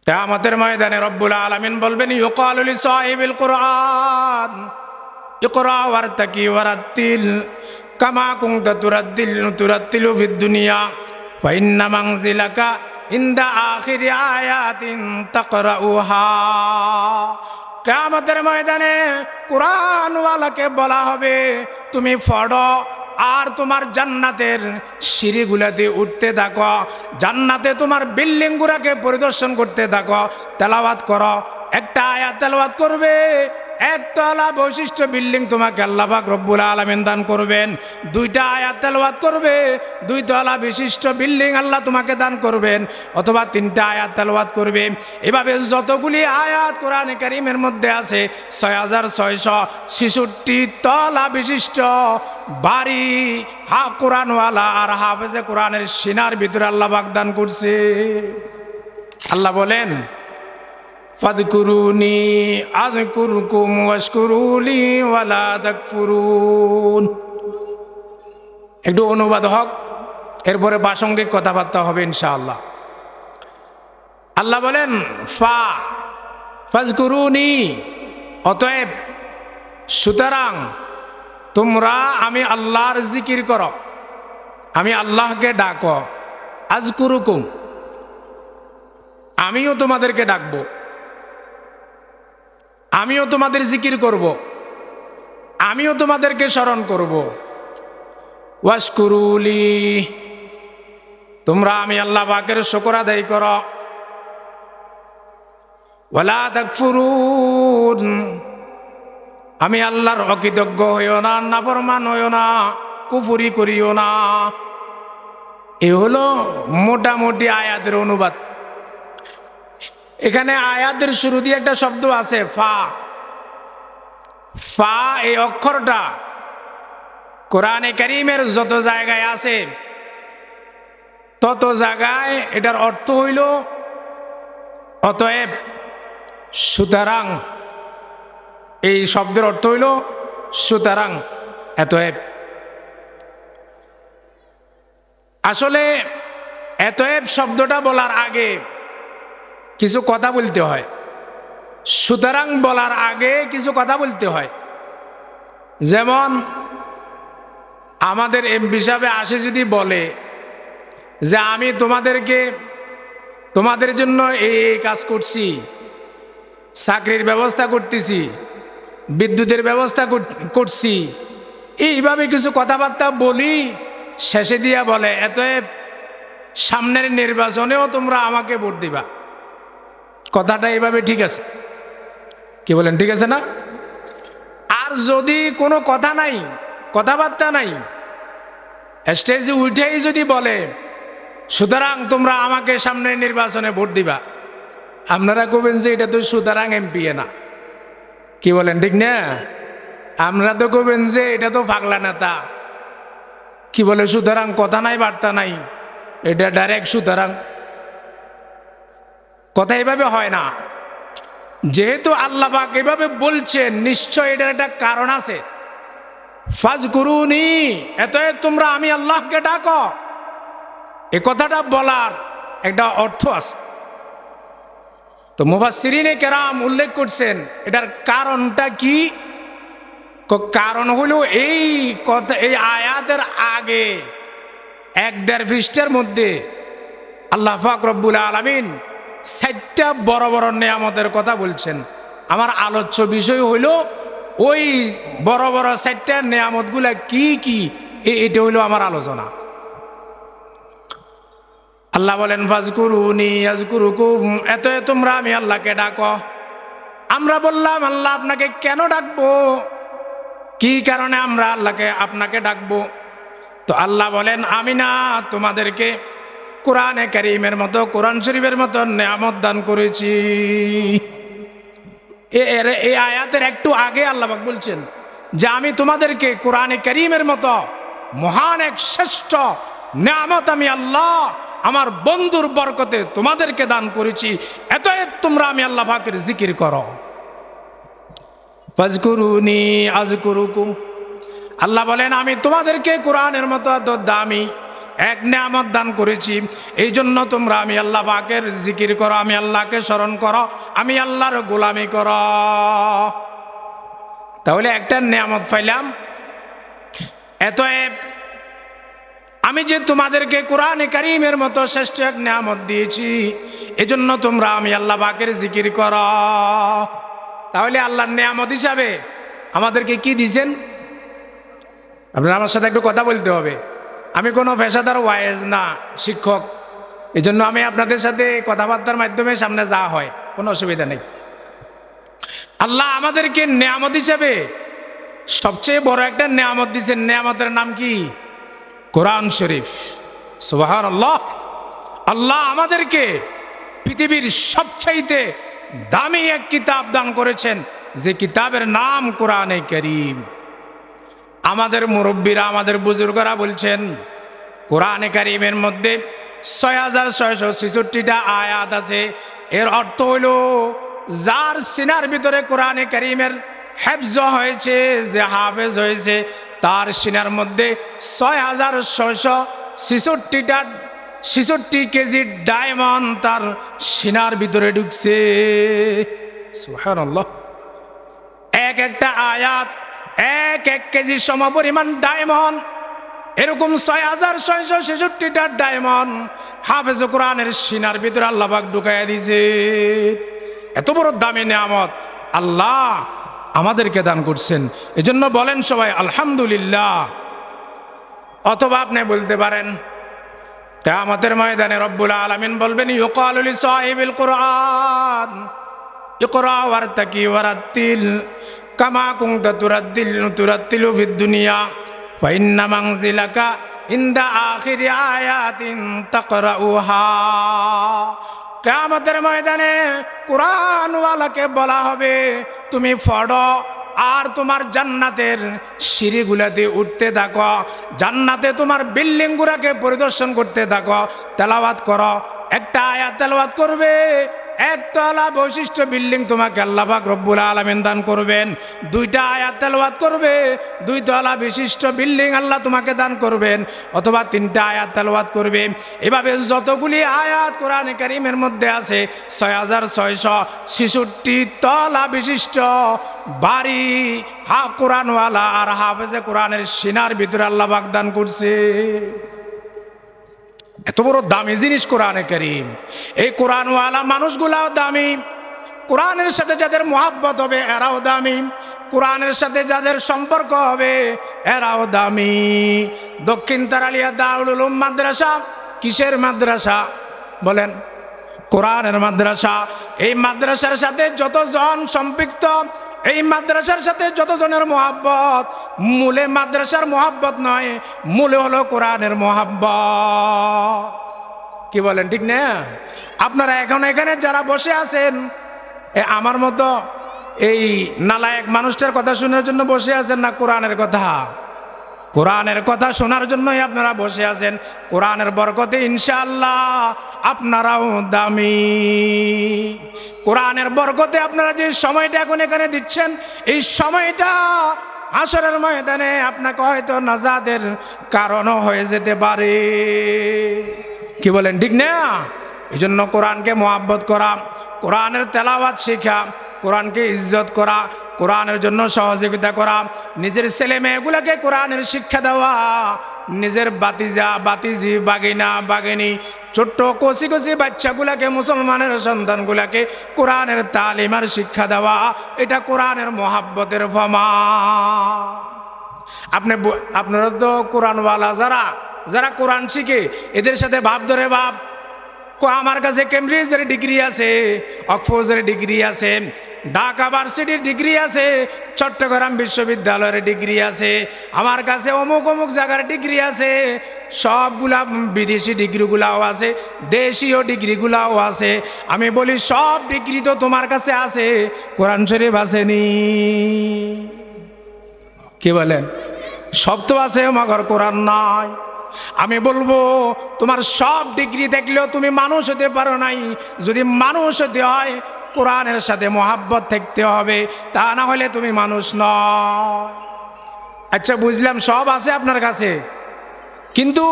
কিয়ামতের ময়দানে রব্বুল আলামিন বলবেন ইউকালু লিসাহিবিল কুরআন ইকরা ওয়ারতাকি ওয়ারাত্তিল কামা কুনতা তুরাত্তিলু ফিদ দুনিয়া ফা ইন্না মানজিলাকা ইনদা আখিরি আয়াতিন তাকরাউহা। কিয়ামতের ময়দানে কুরআনওয়ালাকে বলা হবে তুমি পড়ো আর তোমার জান্নাতের সিঁড়িগুলাতে উঠতে থাকো, জান্নাতে তোমার বিল্ডিং গুলাকে পরিদর্শন করতে থাকো, তেলাওয়াত করো। একটা আয়াত তেলাওয়াত করবে, একতলা বৈশিষ্ট্য বিল্ডিং তোমাকে আল্লাহ পাক রব্বুল আলামিন দান করবেন। দুইটা আয়াত তেলাওয়াত করবে, দুইতলা বিশিষ্ট বিল্ডিং আল্লাহ তোমাকে দান করবেন, অথবা তিনটা আয়াত তেলাওয়াত করবে। এভাবে যতগুলি আয়াত কোরআনে কারীমের মধ্যে আছে 6666 তলা বিশিষ্ট বাড়ি কোরআনওয়ালা আর হাফেজে কোরআনের সিনার ভিতরে আল্লাহ পাক দান করছে। আল্লাহ বলেন ফাযকুরুনি আযকুরকুম ওয়াশকুরুলি ওয়ালা তাকফুরুন। একটু অনুবাদ হোক, এরপরে প্রাসঙ্গিক কথাবার্তা হবে ইনশাআল্লাহ। আল্লাহ বলেন ফাযকুরুনি, অতএব সুতরাং তোমরা আমি আল্লাহর জিকির করো, আমি আল্লাহকে ডাকো। আযকুরুকুম, আমিও তোমাদেরকে ডাকবো, আমিও তোমাদের জিকির করব, আমিও তোমাদেরকে স্মরণ করব। ওয়াশকুরুলি, তোমরা আমি আল্লাহ পাকের শুকর আদায় করো। ওয়ালা তাকফুরুন, আমি আল্লাহর অকৃতজ্ঞ হইও না, নাফরমান হইও না, কুফরি করিও না। এ হলো মোটামুটি আয়াতের অনুবাদ। এখানে আয়াতের শুরু দিয়ে একটা শব্দ আছে ফা। ফা এই অক্ষরটা কোরআনে কারীমের যত জায়গায় আছে তত জায়গায় এটার অর্থ হইল অতএব, সুতরাং। এই শব্দের অর্থ হইল সুতরাং, এতএব। আসলে এতএব শব্দটা বলার আগে কিছু কথা বলতে হয়, সুতরাং বলার আগে কিছু কথা বলতে হয়। যেমন আমাদের এমপি সাহেব আসে যদি বলে যে আমি তোমাদের জন্য এই কাজ করছি, চাকরির ব্যবস্থা করতেছি, বিদ্যুতের ব্যবস্থা করছি, এইভাবে কিছু কথাবার্তা বলি, শেষে দিয়া বলে এতএব সামনের নির্বাচনেও তোমরা আমাকে ভোট দিবা। কথাটা এইভাবে ঠিক আছে? কি বলেন, ঠিক আছে না? আর যদি কোনো কথা নাই, কথাবার্তা নাই, স্টেজে উঠেই যদি বলে সুতরাং তোমরা আমাকে সামনের নির্বাচনে ভোট দিবা, আপনারা কবেন যে এটা তো সুতরাং এমপি না। কি বলেন, ঠিক না? আমরা তো কবেন যে এটা তো পাগলা নেতা। কি বলে, সুতরাং কথা নাই বার্তা নাই, এটা ডাইরেক্ট সুতরাং। কথা এভাবে হয় না। যেহেতু আল্লাহ পাক এভাবে বলছেন, নিশ্চয় এটার একটা কারণ আছে। ফাযকুরুনি, এতএব তোমরা আমি আল্লাহকে ডাকো, এ কথাটা বলার একটা অর্থ আছে। তো মুফাসসিরিনে কেরাম উল্লেখ করছেন এটার কারণটা কি। কারণ হলো এই কথা, এই আয়াতের আগে 1-1.5 পৃষ্ঠার মধ্যে আল্লাহ পাক রব্বুল আলামিন 4টা বড় বড় নেয়ামতের কথা বলছেন। আমার আলোচ্য বিষয় হইল ওই বড় বড় 4টা নেয়ামতগুলা কি কি, এটা হইল আমার আলোচনা। আল্লাহ বলেন ফাযকুরুনি আযকুরুকুম, এতএব তোমরা আমি আল্লাহকে ডাকো। আমরা বললাম আল্লাহ আপনাকে কেন ডাকবো, কি কারণে আমরা আপনাকে ডাকবো? তো আল্লাহ বলেন আমি না তোমাদেরকে কোরআনে কারীমের মতো, কোরআন শরীফের মতো নেয়ামত দান করেছি। এই আয়াতের একটু আগে আল্লাহ পাক বলছেন যে আমি তোমাদেরকে কোরআনে কারীমের মতো মহান এক শ্রেষ্ঠ নেয়ামত আমি আল্লাহ আমার বন্ধুর বরকতে তোমাদেরকে দান করেছি, এতএব তোমরা আমি আল্লাহ পাকের জিকির করো। ফাযকুরুনি আযকুরুকুম, আল্লাহ বলেন আমি তোমাদেরকে কোরআনের মতো এত দামি এক নিয়ামত দান করেছি, এই জন্য তোমরা আমি আল্লাহ পাকের জিকির করো, আমি আল্লাহকে স্মরণ করো, আমি আল্লাহর গোলামি করো। তাহলে একটা নিয়ামত পাইলাম। এতএব আমি যে তোমাদেরকে কোরআনে কারীমের মতো শ্রেষ্ঠ এক নিয়ামত দিয়েছি, এজন্য তোমরা আমি আল্লাহ পাকের জিকির করো। তাহলে আল্লাহর নিয়ামত হিসাবে আমাদেরকে কি দিয়েছেন? আপনারা আমার সাথে একটু কথা বলতে হবে। আমি কোনো পেশাদার ওয়াইজ না, শিক্ষক, এই জন্য আমি আপনাদের সাথে কথাবার্তার মাধ্যমে সামনে যাওয়া হয়, কোনো অসুবিধা নেই। আল্লাহ আমাদেরকে নিয়ামত হিসাবে সবচেয়ে বড় একটা নিয়ামত দিয়েছেন। নিয়ামতের নাম কি? কোরআন শরীফ। সুবহানাল্লাহ। আল্লাহ আমাদেরকে পৃথিবীর সবচাইতে দামি এক কিতাব দান করেছেন, যে কিতাবের নাম কোরআনে কারীম। আমাদের মুরব্বীরা, আমাদের বুজুর্গরা বলছেন কোরআনে কারীমের মধ্যে 6666টা আয়াত আছে। এর অর্থ হইল যার সিনার ভিতরে কোরআনে কারীমের হেফজ হয়েছে, যে হাফেজ হয়েছে, তার সিনার মধ্যে 6666 কেজি ডায়মন্ড তার সিনার ভিতরে ঢুকছে। সুবহানাল্লাহ। এক একটা আয়াত এক কেজি সমপরিমাণ ডায়মন্ড। এরকম 6666টা ডায়মন্ড হাফেজ কোরআনের সিনার ভিতরে আল্লাহ পাক ঢুকাইয়া দিয়েছে। এত বড় দামি নিয়ামত আল্লাহ আমাদেরকে দান করছেন। এজন্য বলেন সবাই আলহামদুলিল্লাহ। অথবা আপনি বলতে পারেন কিয়ামতের ময়দানে রব্বুল আলামিন বলবেন ইউকালু লিসাহিবিল কুরআন ইকরা ওয়ারতাকি ওয়ারাত্তিল কামা কুনতা তুরাত্তিলু ফিদ দুনিয়া ফাইন্না মানজিলাকা ইনদা আখিরি আয়াতিন তাকরাউহা। কিয়ামতের ময়দানে কোরআনওয়ালাকে বলা হবে তুমি পড়ো আর তোমার জান্নাতের সিঁড়িগুলাতে উঠতে থাকো, জান্নাতে তোমার বিল্ডিংগুলোকে পরিদর্শন করতে থাকো, তেলাওয়াত করো। একটা আয়াত তেলাওয়াত করবে, একতলা বৈশিষ্ট্য বিল্ডিং তোমাকে আল্লাহ পাক রব্বুল আলামিন দান করবেন। দুইটা আয়াত তেলাওয়াত করবে, দুইতলা বিশিষ্ট বিল্ডিং আল্লাহ তোমাকে দান করবেন। অথবা তিনটা আয়াত তেলাওয়াত করবে। এভাবে যতগুলি আয়াত কোরআনে কারীমের মধ্যে আছে 6666 তলা বিশিষ্ট বাড়ি কোরআনওয়ালা আর হাফেজে কোরআনের সিনার ভিতরে আল্লাহ পাক দান করছে। এত বড় দামি জিনিস কোরআনে কারীম। এই কোরআনওয়ালা মানুষগুলাও দামি, কোরআনের সাথে যাদের মহব্বত হবে এরাও দামি, কোরআনের সাথে যাদের সম্পর্ক হবে এরাও দামি। দক্ষিণ তারালিয়া দারুল উলুম মাদ্রাসা কিসের মাদ্রাসা বলেন? কোরআনের মাদ্রাসা। এই মাদ্রাসার সাথে যতজন সম্পৃক্ত, এই মাদ্রাসার সাথে যতজনের মহব্বত, মূলে মাদ্রাসার মহব্বত নয়, মূলে হলো কোরআনের মহব্বত। কি বলেন ঠিক না? আপনারা এখন এখানে যারা বসে আছেন, আমার মতো এই নালায়েক মানুষটার কথা শোনার জন্য বসে আছেন না কোরআনের কথা? কোরআনের কথা শোনার জন্যই আপনারা বসে আছেন। কোরআনের বরকতে ইনশাআল্লাহ আপনারাও দামি। কোরআনের বরকতে আপনারা যে সময়টা এখন এখানে দিচ্ছেন, এই সময়টা হাসরের ময়দানে আপনাকে হয়তো নাজাতের কারণও হয়ে যেতে পারে। কি বলেন ঠিক না? এই জন্য কোরআনকে মহব্বত করা, কোরআনের তেলাওয়াত শেখা, কোরআনকে ইজ্জত করা, কোরআনের জন্য সহযোগিতা করা, নিজের ছেলে মেয়েগুলোকে কোরআনের শিক্ষা দেওয়া, নিজের বাতিজি বাগিনা বাগিনী ছোট্ট কচি কচি বাচ্চাগুলাকে, মুসলমানের সন্তানগুলাকে কোরআনের তালিম আর শিক্ষা দেওয়া, এটা কোরআনের মহাব্বতের প্রমাণ। আপনারা তো কোরআনওয়ালা যারা কোরআন শিখে, এদের সাথে ভাব ধরে ভাব। আমার কাছে কেমব্রিজের ডিগ্রি আছে, অক্সফোর্ডের ডিগ্রি আছে, ঢাকা ভার্সিটির ডিগ্রি আছে, চট্টগ্রাম বিশ্ববিদ্যালয়ের ডিগ্রি আছে, আমার কাছে অমুক অমুক জায়গার ডিগ্রি আছে। সবগুলা বিদেশি ডিগ্রিগুলাও আছে, দেশীয় ডিগ্রিগুলাও আছে। আমি বলি সব ডিগ্রি তো তোমার কাছে আছে, কোরআন শরীফ আসেনি। কি বলেন? সব তো আছে, মগর কোরআন নাই। আমি বলবো তোমার সব ডিগ্রি দেখলেও তুমি মানুষ হতে পারো নাই। যদি মানুষ হতে হয় কোরআনের সাথে মহাব্বত থাকতে হবে, তা না হলে তুমি মানুষ নয়। আচ্ছা বুঝলাম, সব আছে আপনার কাছে, কিন্তু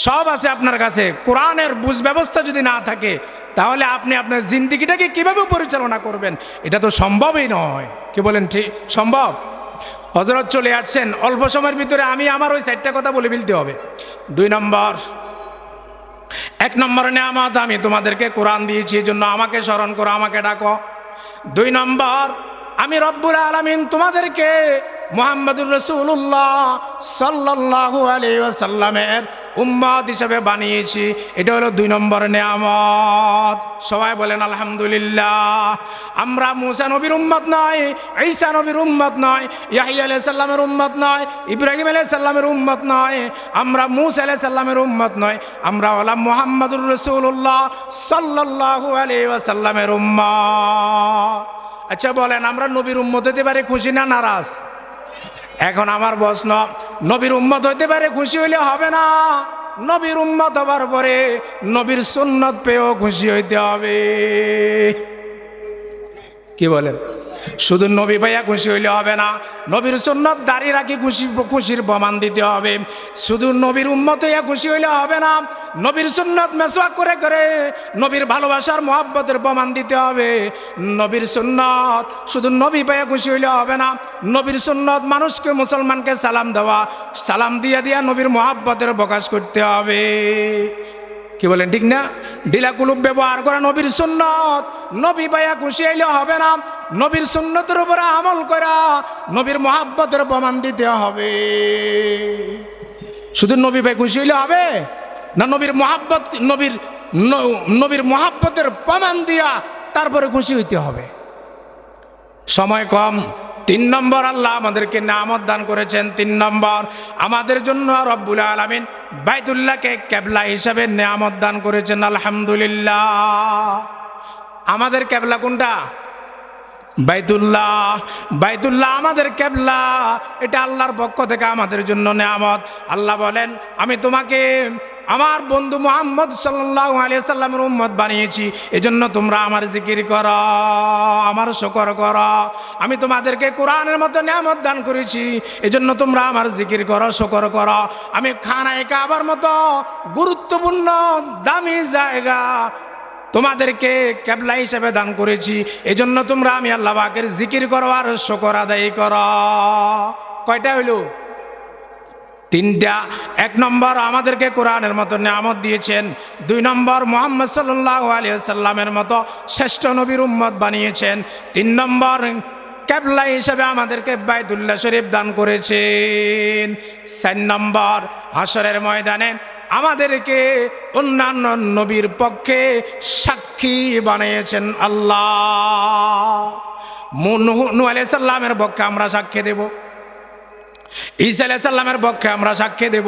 সব আছে আপনার কাছে, কোরআনের বুঝ ব্যবস্থা যদি না থাকে তাহলে আপনি আপনার জিন্দিগিটাকে কিভাবে পরিচালনা করবেন? এটা তো সম্ভবই নয়। কি বলেন, ঠিক সম্ভব? হযরত চলে আসছেন, অল্প সময়ের ভিতরে আমি আমার ওই 4টা কথা বলে ফেলতে হবে। 2 নম্বর, 1 নম্বর নেয়ামত, আমি তোমাদেরকে কোরআন দিয়েছি, এই জন্য আমাকে স্মরণ করো, আমাকে ডাকো। 2 নম্বর, আমি রব্বুল আলামিন তোমাদেরকে মুহাম্মদুর রাসূলুল্লাহ সাল্লাল্লাহু আলাইহি ওয়াসাল্লামের উম্মত হিসেবে বানিয়েছি। এটা হলো 2 নম্বর নেয়ামত। সবাই বলেন আলহামদুলিল্লাহ। আমরা মুসা নবীর উম্মত নয়, ঈসা নবীর উম্মত নয়, ইয়াহইয়া আলাইহিস সালামের উম্মত নয়, ইব্রাহিম আলাইহিস সালামের উম্মত নয়, আমরা মুসা আলাইহিস সালামের উম্মত নয়, আমরা হলাম মুহাম্মদুর রাসূলুল্লাহ সাল্লাল্লাহু আলাইহি ওয়াসাল্লামের উম্মত। আচ্ছা বলেন, আমরা নবীর উম্মত হতে পারে খুশি না নারাজ? এখন আমার প্রশ্ন, নবীর উম্মত হইতে পারে খুশি হইলে হবে না, নবীর উম্মত হবার পরে নবীর সুন্নত পেয়েও খুশি হইতে হবে। কি বলেন? শুধু নবী ভাইয়া খুশি হইলে হবে না, নবীর সুন্নত দাঁড়িয়ে রাখি খুশির প্রমাণ দিতে হবে। শুধু নবীর উম্মত হইয়া খুশি হইলে হবে না, নবীর সুন্নত মেসওয়াক করে করে নবীর ভালোবাসার মহব্বতের প্রমাণ দিতে হবে। নবীর সুন্নত শুধু নবী ভাইয়া খুশি হইলে হবে না, নবীর সুন্নত মানুষকে, মুসলমানকে সালাম দেওয়া, সালাম দিয়া দিয়া নবীর মহব্বতের প্রকাশ করতে হবে। কি বলেন, ঠিক না? ঢিলা কুলুপ ব্যবহার করা নবীর সুন্নত। নবী ভাইয়া খুশি হইলে হবে না, নবীর সুন্নতের উপরে আমল করা নবীর মহব্বতের প্রমাণ দিতে হবে। শুধু নবী ভাই খুশি হইলে হবে না, নবীর মহব্বত, নবীর মহব্বতের প্রমাণ দিয়া তারপরে খুশি হইতে হবে। সময় কম। 3 নম্বর, আল্লাহ আমাদেরকে নেয়ামত দান করেছেন। 3 নম্বর, আমাদের জন্য রব্বুল আলামিন বাইতুল্লাহকে কিবলা হিসাবে নেয়ামত দান করেছেন। আলহামদুলিল্লাহ। আমাদের কিবলা কোনটা? বাইতুল্লাহ। বাইতুল্লাহ আমাদের কিবলা, এটা আল্লাহর পক্ষ থেকে আমাদের জন্য নেয়ামত। আল্লাহ বলেন, আমি তোমাকে আমার বন্ধু মুহাম্মদ সাল্লাল্লাহু আলাইহি সাল্লামের উম্মত বানিয়েছি, এজন্য তোমরা আমার জিকির করো, আমার শুকর করো। আমি তোমাদেরকে কোরআনের মতো নিয়ামত দান করেছি, এজন্য তোমরা আমার জিকির করো, শুকর করো। আমি খানায়ে কাবার মতো গুরুত্বপূর্ণ দামি জায়গা তোমাদেরকে কিবলা হিসেবে দান করেছি, এজন্য তোমরা আমি আল্লাহ পাকের জিকির করো আর শুকর আদায় করো। কয়টা হইল? 3টা। 1 নম্বর, আমাদেরকে কোরআনের মতো নিয়ামত দিয়েছেন। 2 নম্বর, মুহাম্মদ সাল্লাল্লাহু আলাইহি ওয়াসাল্লামের মতো শ্রেষ্ঠ নবীর উম্মত বানিয়েছেন। 3 নম্বর, কিবলা হিসেবে আমাদেরকে বাইতুল্লাহ শরীফ দান করেছেন। 4 নম্বর, হাশরের ময়দানে আমাদেরকে অন্যান্য নবীর পক্ষে সাক্ষী বানিয়েছেন আল্লাহ। নূহ আলাইহিস সালামের পক্ষে আমরা সাক্ষী দেব, ঈসা আলাইহিস সালামের পক্ষে আমরা সাক্ষী দেব,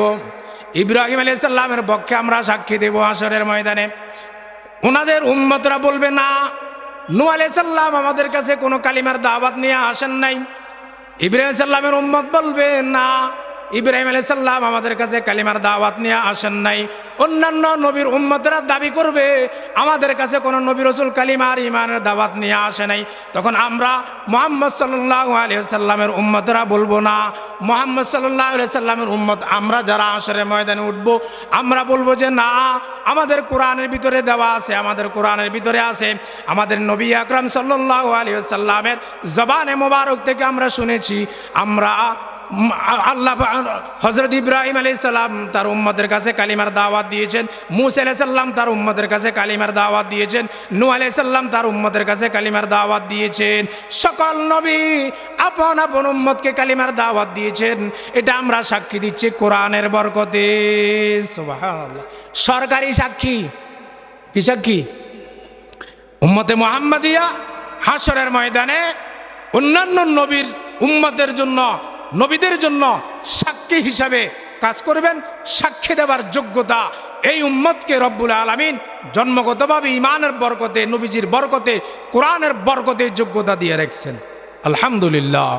ইব্রাহিম আলাইহিস সালামের পক্ষে আমরা সাক্ষী দেব। হাশরের ময়দানে ওনাদের উম্মতরা বলবে, না, নূহ আলাইহিস সালাম আমাদের কাছে কোনো কালিমার দাওয়াত নিয়ে আসেন নাই। ইব্রাহিম আলাইহিস সালামের উম্মত বলবে, না, ইব্রাহিম আলাইহিস সালাম আমাদের কাছে কালিমার দাওয়াত নিয়ে আসেন নাই। অন্যান্য নবীর উম্মতরা দাবি করবে, আমাদের কাছে কোনো নবী রাসূল কালিমার ঈমানের দাওয়াত নিয়ে আসে নাই। তখন আমরা মুহাম্মদ সাল্লাল্লাহু আলাইহি সাল্লামের উম্মতরা বলবো, না, মুহাম্মদ সাল্লাল্লাহু আলাইহি সাল্লামের উম্মত আমরা যারা হাশরের ময়দানে উঠব, আমরা বলবো যে না, আমাদের কোরআনের ভিতরে দেওয়া আছে, আমাদের কোরআনের ভিতরে আছে, আমাদের নবী আকরাম সাল্লাল্লাহু আলাইহি সাল্লামের জবানে মোবারক থেকে আমরা শুনেছি, আমরা আল্লাহ হযরত ইব্রাহিম আলাইহিস সালাম তার উম্মতের কাছে কালিমার দাওয়াত দিয়েছেন, মূসা আলাইহিস সালাম তার উম্মতের কাছে কালিমার দাওয়াত দিয়েছেন, নূহ আলাইহিস সালাম তার উম্মতের কাছে কালিমার দাওয়াত দিয়েছেন। সকল নবী আপন আপন উম্মতকে কালিমার দাওয়াত দিয়েছেন। এটা আমরা সাক্ষী দিচ্ছি কোরআনের বরকতে। সুবহানাল্লাহ। সরকারি সাক্ষী। কি সাক্ষী? উম্মতে মুহাম্মাদিয়া হাশরের ময়দানে অন্যান্য নবীর উম্মতের জন্য, নবীদের জন্য সাক্ষী হিসাবে কাজ করবেন। সাক্ষী দেওয়ার যোগ্যতা এই উম্মতকে রব্বুল আলামিন জন্মগতভাবে ঈমানের বরকতে, নবীজির বরকতে, কোরআনের বরকতে যোগ্যতা দিয়ে রাখছেন। আলহামদুলিল্লাহ।